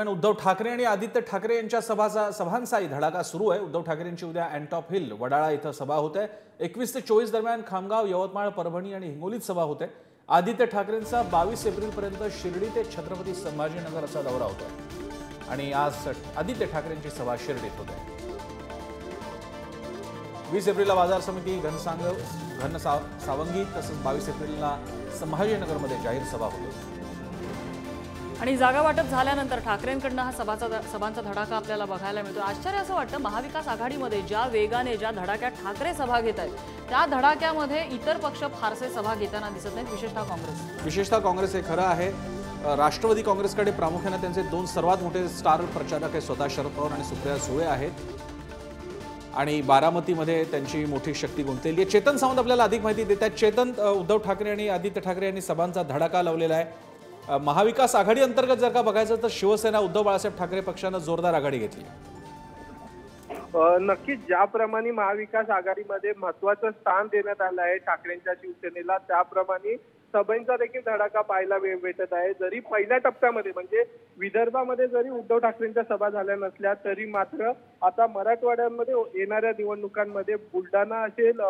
उद्धव ठाकरे आणि आदित्य ठाकरे यांच्या सभांचाही धडाका सुरू आहे। उद्धव ठाकरेंची उद्या अँटॉप हिल वडाळा इथं सभा होते। 21 ते 24 दरम्यान खामगाव, यवतमाळ, परभणी आणि हिंगोलीत सभा होते। आदित्य ठाकरेंचा 22 एप्रिलपर्यंत शिर्डी ते छत्रपती संभाजीनगर असा दौरा होता आणि आज आदित्य ठाकरेंची सभा शिर्डीत होते। 20 एप्रिलला बाजार समिती, सावंगी तसंच 22 एप्रिलला संभाजीनगरमध्ये जाहीर सभा होते। आणि जागा वाटप झाल्यानंतर ठाकरेंकडनं हा सभांचा धडाका आपल्याला बघायला मिळतो। आश्चर्य असं वाटतं, महाविकास आघाडीमध्ये ज्या वेगाने ज्या धडाक्यात ठाकरे सभा घेत आहेत त्या धडाक्यामध्ये इतर पक्ष फारसे सभा घेताना दिसत नाहीत, विशेषतः काँग्रेस। हे खरं आहे। राष्ट्रवादी काँग्रेसकडे प्रामुख्याने त्यांचे दोन सर्वात मोठे स्टार प्रचारक हे स्वतः शरद पवार आणि सुप्रिया सुळे आहेत आणि बारामतीमध्ये त्यांची मोठी शक्ती गुंतलेली आहे। चेतन सावंत आपल्याला अधिक माहिती देतात। चेतन, उद्धव ठाकरे आणि आदित्य ठाकरे यांनी सभांचा धडाका लावलेला आहे। महाविकास आघाडी अंतर्गत जर का बघायचं तर शिवसेना, उद्धव बाळासाहेब ठाकरे पक्षाने जोरदार आघाडी घेतली। नक्कीच ज्याप्रमाणे महाविकास आघाडीमध्ये महत्त्वाचं स्थान देण्यात आलं आहे ठाकरेंच्या शिवसेनेला, त्याप्रमाणे सभेचा देखील धडाका पाहायला भेटत आहे। जरी पहिल्या टप्प्यामध्ये म्हणजे विदर्भामध्ये जरी उद्धव ठाकरेंच्या सभा झाल्या नसल्या तरी मात्र आता मराठवाड्यामध्ये येणाऱ्या निवडणुकांमध्ये बुलढाणा असेल,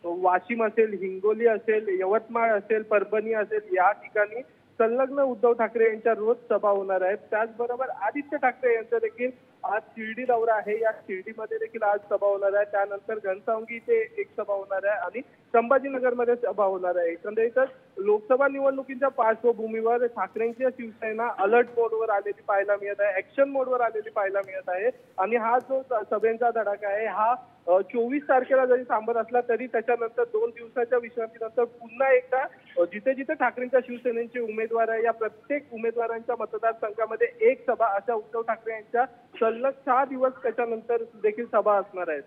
वाशिम असेल, हिंगोली असेल, यवतमाळ असेल, परभणी असेल, या ठिकाणी संलग्न उद्धव ठाकरे यांच्या रोज सभा होणार आहेत। त्याचबरोबर आदित्य ठाकरे यांचा देखील आज शिर्डी दौरा आहे। या शिर्डीमध्ये देखील आज सभा होणार आहे। त्यानंतर घनसावंगी इथे एक सभा होणार आहे आणि संभाजीनगरमध्ये सभा होणार आहे। एकंदरीतच लोकसभा निवडणुकीच्या पार्श्वभूमीवर ठाकरेंची शिवसेना अलर्ट मोडवर आलेली पाहायला मिळत आहे, ऍक्शन मोडवर आलेली पाहायला मिळत आहे आणि हा जो सभेचा धडाका आहे हा 24 तारखेला जरी थांबत असला तरी त्याच्यानंतर 2 दिवसाच्या विश्रांतीनंतर पुन्हा एकदा जिथे जिथे ठाकरेंच्या शिवसेनेचे उमेदवार आहे या प्रत्येक उमेदवारांच्या मतदारसंघामध्ये एक सभा अशा उद्धव ठाकरे यांच्या सलग 6 दिवस त्याच्यानंतर देखील सभा असणार आहेत।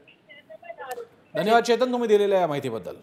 धन्यवाद चेतन, तुम्ही दिलेल्या या माहितीबद्दल।